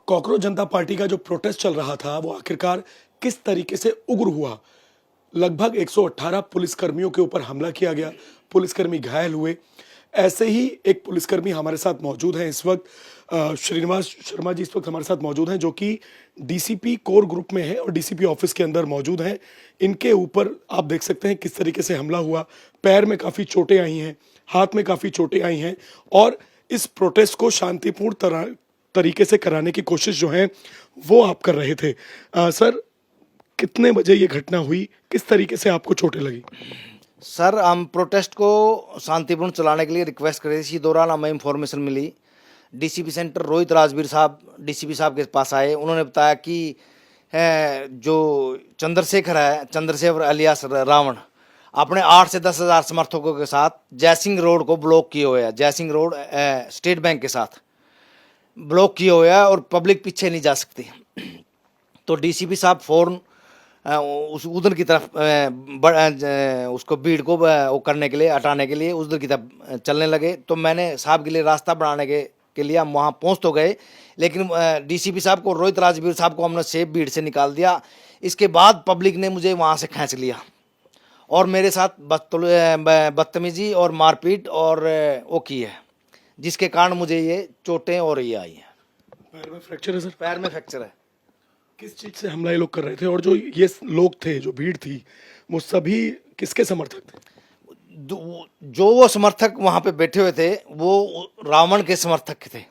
Cockroach जनता party का जो protest चल रहा था वो आखिरकार किस तरीके से उग्र हुआ। लगभग 118 पुलिसकर्मियों के ऊपर हमला किया गया, पुलिसकर्मी घायल हुए। ऐसे ही एक पुलिसकर्मी हमारे साथ मौजूद हैं इस वक्त, श्रीनिवास शर्मा जी इस वक्त हमारे साथ मौजूद हैं, जो कि डीसीपी कोर ग्रुप में है और डीसीपी ऑफिस के अंदर मौजूद हैं। इनके ऊपर आप देख सकते हैं किस तरीके से हमला हुआ। पैर में काफ़ी चोटें आई हैं, हाथ में काफ़ी चोटें आई हैं और इस प्रोटेस्ट को शांतिपूर्ण तरीके से कराने की कोशिश जो है वो आप कर रहे थे। सर, कितने बजे ये घटना हुई, किस तरीके से आपको चोटें लगी? सर, हम प्रोटेस्ट को शांतिपूर्ण चलाने के लिए रिक्वेस्ट कर रहे थे। इसी दौरान हमें इंफॉर्मेशन मिली, डीसीपी सेंटर रोहित राजवीर साहब डीसीपी साहब के पास आए। उन्होंने बताया कि जो चंद्रशेखर है, चंद्रशेखर अलियास रावण, अपने 8 से 10 हज़ार समर्थकों के साथ जयसिंह रोड को ब्लॉक किए हुए हैं। जयसिंह रोड स्टेट बैंक के साथ ब्लॉक किए हुए हैं और पब्लिक पीछे नहीं जा सकती। तो डीसीपी साहब फौरन उस उधर की तरफ उसको भीड़ को वो करने के लिए, हटाने के लिए उधर की तरफ चलने लगे। तो मैंने साहब के लिए रास्ता बनाने के लिए हम वहाँ पहुँच तो गए, लेकिन डीसीपी साहब को, रोहित राजवीर साहब को हमने सेफ भीड़ से निकाल दिया। इसके बाद पब्लिक ने मुझे वहाँ से खींच लिया और मेरे साथ बदतमीजी और मारपीट और वो की है, जिसके कारण मुझे ये चोटें और ये आई हैं। पैर में फ्रैक्चर है सर? पैर में फ्रैक्चर है। किस चीज से हमला ये लोग कर रहे थे और जो ये लोग थे, जो भीड़ थी, वो सभी किसके समर्थक थे? जो वो समर्थक वहाँ पे बैठे हुए थे वो रावण के समर्थक थे,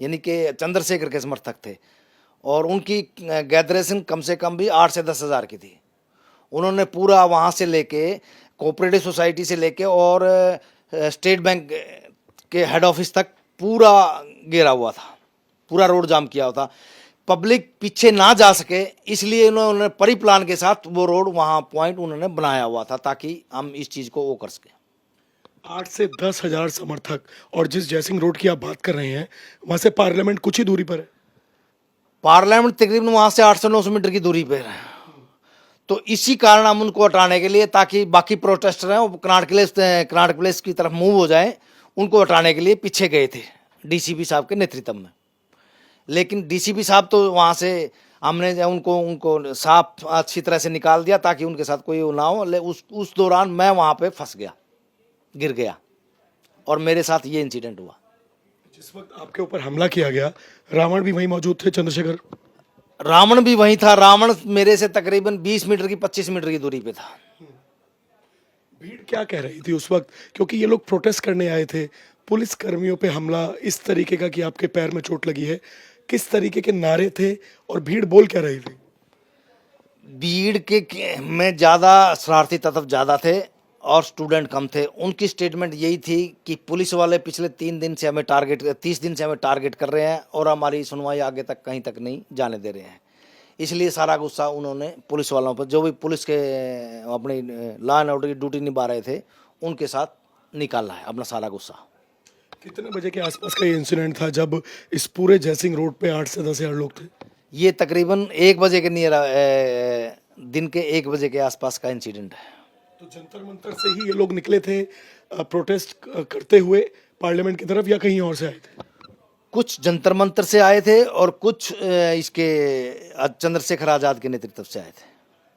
यानी कि चंद्रशेखर के समर्थक थे। और उनकी गैदरेशन कम से कम भी 8 से 10 हज़ार की थी। उन्होंने पूरा वहाँ से लेके, कोऑपरेटिव सोसाइटी से लेके और स्टेट बैंक के हेड ऑफिस तक पूरा घेरा हुआ था, पूरा रोड जाम किया हुआ था। पब्लिक पीछे ना जा सके इसलिए उन्होंने परिप्लान के साथ वो रोड वहाँ पॉइंट उन्होंने बनाया हुआ था, ताकि हम इस चीज़ को वो कर सकें। 8 से 10 हजार समर्थक, और जिस जयसिंह रोड की आप बात कर रहे हैं वहां से पार्लियामेंट कुछ ही दूरी पर है। पार्लियामेंट तकरीबन वहाँ से 800-900 मीटर की दूरी पर है। तो इसी कारण हम उनको हटाने के लिए, ताकि बाकी प्रोटेस्टर हैं वो कनाट प्लेस की तरफ मूव हो जाए, उनको हटाने के लिए पीछे गए थे डीसीपी साहब के नेतृत्व में। लेकिन डीसीपी साहब तो वहाँ से हमने उनको साफ अच्छी तरह से निकाल दिया ताकि उनके साथ कोई ना हो। उस दौरान मैं वहाँ पे फंस गया, गिर गया और मेरे साथ ये इंसिडेंट हुआ। जिस वक्त आपके ऊपर हमला किया गया, रावण भी वहीं मौजूद थे, चंद्रशेखर? रावण भी वहीं था। रावण मेरे से तकरीबन 20 मीटर की 25 मीटर की दूरी पे था। भीड़ क्या कह रही थी उस वक्त, क्योंकि ये लोग प्रोटेस्ट करने आए थे, पुलिस कर्मियों पे हमला इस तरीके का कि आपके पैर में चोट लगी है, किस तरीके के नारे थे और भीड़ बोल क्या रही थी? भीड़ में ज़्यादा शरारती तत्व ज़्यादा थे और स्टूडेंट कम थे। उनकी स्टेटमेंट यही थी कि पुलिस वाले पिछले 30 दिन से हमें टारगेट कर रहे हैं और हमारी सुनवाई आगे तक कहीं तक नहीं जाने दे रहे हैं। इसलिए सारा गुस्सा उन्होंने पुलिस वालों पर, जो भी पुलिस के अपनी लॉ एंड ऑर्डर की ड्यूटी निभा रहे थे, उनके साथ निकाला है अपना सारा गुस्सा। कितने बजे के आसपास का ये इंसिडेंट था जब इस पूरे जयसिंह रोड पे 8 से 10 हजार लोग थे? ये तकरीबन 1 बजे के नियर, दिन के 1 बजे के आसपास का इंसिडेंट है। तो जंतर मंतर से ही ये लोग निकले थे प्रोटेस्ट करते हुए पार्लियामेंट की तरफ, या कहीं और से आए थे? कुछ जंतर मंतर से आए थे और कुछ इसके चंद्रशेखर आजाद के नेतृत्व से आए थे।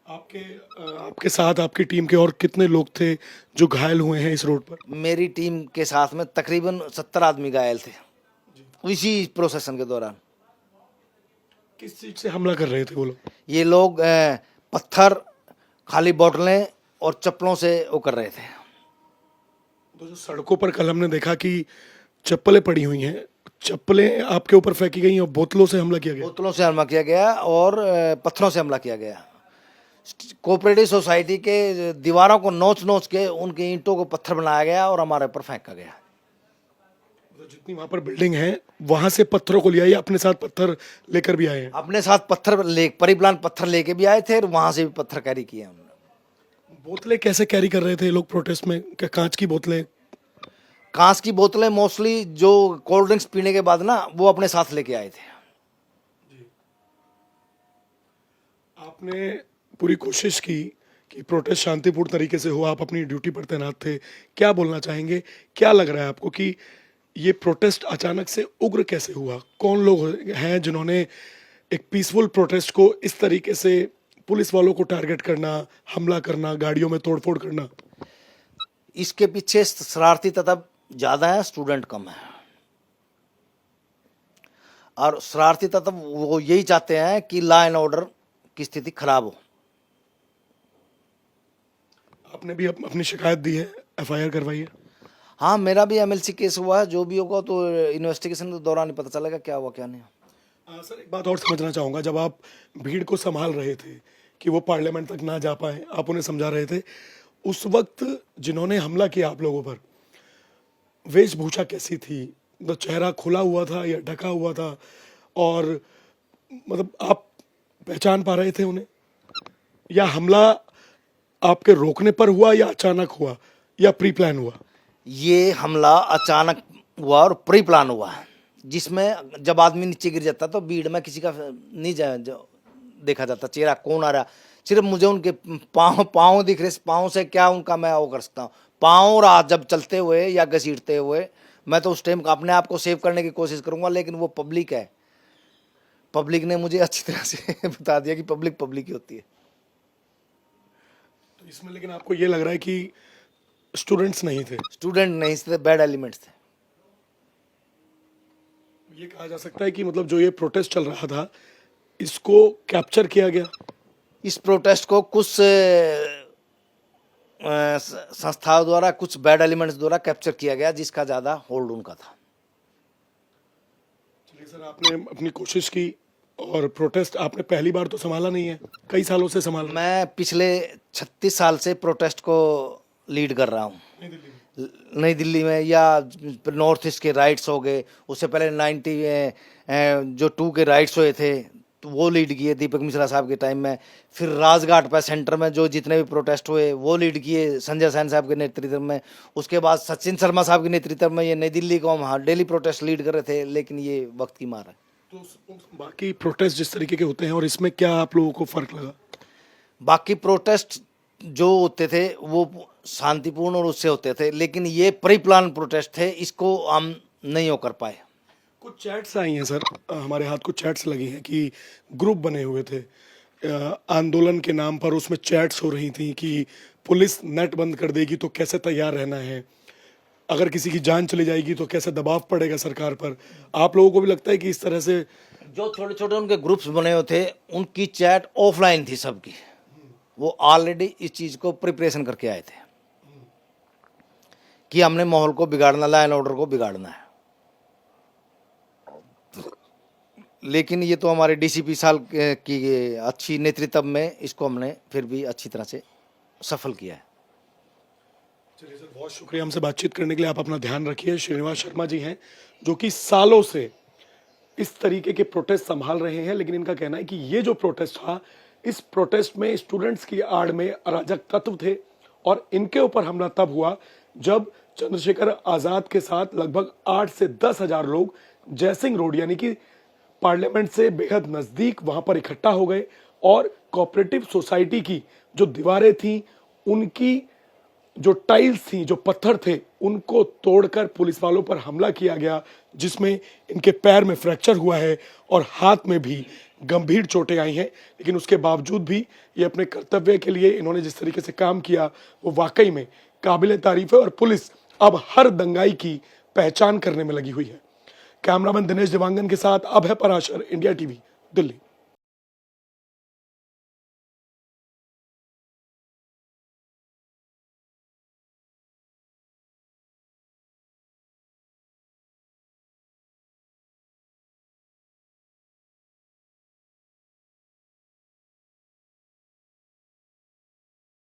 आपके साथ आपकी टीम के और कितने लोग थे जो घायल हुए हैं इस रोड पर? मेरी टीम के साथ में तकरीबन 70 आदमी घायल थे इसी प्रोसेशन के दौरान। किस चीज से हमला कर रहे थे वो लोग? ये लोग पत्थर, खाली बोतलें और चप्पलों से वो कर रहे थे। तो जो सड़कों पर कल हमने देखा कि चप्पलें पड़ी हुई हैं, चप्पलें आपके ऊपर फेंकी गई और बोतलों से हमला किया गया? बोतलों से हमला किया गया और पत्थरों से हमला किया गया। कोऑपरेटिव सोसाइटी के दीवारों को नोच के उनकी ईंटों को पत्थर बनाया गया और हमारे ऊपर फेंका गया। तो जितनी वहां पर बिल्डिंग है वहां से पत्थरों को लिया या अपने साथ पत्थर लेकर भी आए हैं? अपने साथ परिप्लान पत्थर लेके भी आए थे और वहां से भी पत्थर कैरी किए हमने। बोतलें कैसे कैरी कर रहे थे लोग प्रोटेस्ट में? क्या कांच की बोतलें? कांच की बोतलें मोस्टली जो कोल्ड ड्रिंक्स पीने के बाद ना वो अपने साथ लेके आए थे। आपने पूरी कोशिश की कि प्रोटेस्ट शांतिपूर्ण तरीके से हो, आप अपनी ड्यूटी पर तैनात थे, क्या बोलना चाहेंगे? क्या लग रहा है आपको कि ये प्रोटेस्ट अचानक से उग्र कैसे हुआ? कौन लोग हैं जिन्होंने एक पीसफुल प्रोटेस्ट को इस तरीके से पुलिस वालों को टारगेट करना, हमला करना, गाड़ियों में तोड़फोड़ करना? इसके पीछे शरारती तत्व ज़्यादा है, स्टूडेंट कम है। और शरारती तत्व वो यही चाहते हैं कि लॉ एंड ऑर्डर की स्थिति खराब हो। आपने भी अपनी शिकायत दी है, एफआईआर करवाई है? हाँ, मेरा भी एमएलसी केस हुआ है। जो भी होगा तो इन्वेस्टिगेशन के दौरान ही पता चलेगा क्या हुआ क्या नहीं। सर, एक बात और समझना चाहूँगा, जब आप भीड़ को संभाल रहे थे कि वो पार्लियामेंट तक ना जा पाए, आप उन्हें समझा रहे थे, उस वक्त जिन्होंने हमला किया आप लोगों पर, वेशभूषा कैसी थी? तो चेहरा खुला हुआ था या ढका हुआ था? और मतलब आप पहचान पा रहे थे उन्हें? या हमला आपके रोकने पर हुआ या अचानक हुआ या प्री प्लान हुआ? ये हमला अचानक हुआ और प्री प्लान हुआ, जिसमें जब आदमी नीचे गिर जाता तो भीड़ में किसी का नहीं देखा जाता चेहरा कौन आ रहा। सिर्फ मुझे उनके पाँव दिख रहे। पाँव से क्या उनका मैं वो कर सकता हूँ? पाँव और हाथ जब चलते हुए या घसीटते हुए, मैं तो उस टाइम अपने आप को सेव करने की कोशिश करूंगा। लेकिन वो पब्लिक है, पब्लिक ने मुझे अच्छी तरह से बता दिया कि पब्लिक ही होती है। तो इसमें लेकिन आपको ये लग रहा है कि स्टूडेंट्स नहीं थे? स्टूडेंट नहीं थे, बैड एलिमेंट्स थे। ये कहा जा सकता है कि मतलब जो ये प्रोटेस्ट चल रहा था, इसको कैप्चर किया गया? इस प्रोटेस्ट को कुछ संस्थाओं द्वारा, कुछ बैड एलिमेंट्स द्वारा कैप्चर किया गया, जिसका ज़्यादा होल्ड उनका था। चलिए सर, आपने अपनी कोशिश की और प्रोटेस्ट आपने पहली बार तो संभाला नहीं है, कई सालों से संभाला। मैं पिछले 36 साल से प्रोटेस्ट को लीड कर रहा हूँ। नई दिल्ली में या नॉर्थ ईस्ट के राइट्स हो गए, उससे पहले 92 के राइट्स हुए थे तो वो लीड किए दीपक मिश्रा साहब के टाइम में। फिर राजघाट पर सेंटर में जो जितने भी प्रोटेस्ट हुए वो लीड किए संजय सेन साहब के नेतृत्व में। उसके बाद सचिन शर्मा साहब के नेतृत्व में ये नई दिल्ली को हम डेली प्रोटेस्ट लीड कर रहे थे, लेकिन ये वक्त की मार है। तो बाकी प्रोटेस्ट जिस तरीके के होते हैं और इसमें क्या आप लोगों को फर्क लगा? बाकी प्रोटेस्ट जो होते थे वो शांतिपूर्ण और उससे होते थे, लेकिन ये प्री प्लान प्रोटेस्ट थे, इसको हम नहीं हो कर पाए। कुछ चैट्स आई हैं सर, हमारे हाथ कुछ चैट्स लगी हैं कि ग्रुप बने हुए थे आंदोलन के नाम पर, उसमें चैट्स हो रही थी कि पुलिस नेट बंद कर देगी तो कैसे तैयार रहना है, अगर किसी की जान चली जाएगी तो कैसे दबाव पड़ेगा सरकार पर। आप लोगों को भी लगता है कि इस तरह से जो छोटे छोटे उनके ग्रुप्स बने हुए थे, उनकी चैट ऑफलाइन थी सबकी, वो ऑलरेडी इस चीज़ को प्रिपरेशन करके आए थे कि हमने माहौल को बिगाड़ना, लॉ एंड ऑर्डर को बिगाड़ना है। लेकिन ये तो हमारे डीसीपी साहब की अच्छी नेतृत्व में इसको हमने फिर भी अच्छी तरह से सफल किया है। चलिए सर, बहुत शुक्रिया हमसे बातचीत करने के लिए। आप अपना ध्यान रखिए। श्रीनिवास शर्मा जी हैं जो कि सालों से इस तरीके के प्रोटेस्ट संभाल रहे हैं, लेकिन इनका कहना है कि ये जो प्रोटेस्ट था, इस प्रोटेस्ट में स्टूडेंट्स की आड़ में अराजक तत्व थे और इनके ऊपर हमला तब हुआ जब चंद्रशेखर आजाद के साथ लगभग 8 से 10 हजार लोग जयसिंह रोड यानी कि पार्लियामेंट से बेहद नजदीक वहां पर इकट्ठा हो गए और कोऑपरेटिव सोसाइटी की जो दीवारें थी, उनकी जो टाइल्स थी, जो पत्थर थे, उनको तोड़कर पुलिस वालों पर हमला किया गया, जिसमें इनके पैर में फ्रैक्चर हुआ है और हाथ में भी गंभीर चोटें आई हैं। लेकिन उसके बावजूद भी ये अपने कर्तव्य के लिए इन्होंने जिस तरीके से काम किया वो वाकई में काबिल तारीफ है और पुलिस अब हर दंगाई की पहचान करने में लगी हुई है। कैमरामैन दिनेश देवांगन के साथ अभय पराशर, इंडिया टीवी, दिल्ली।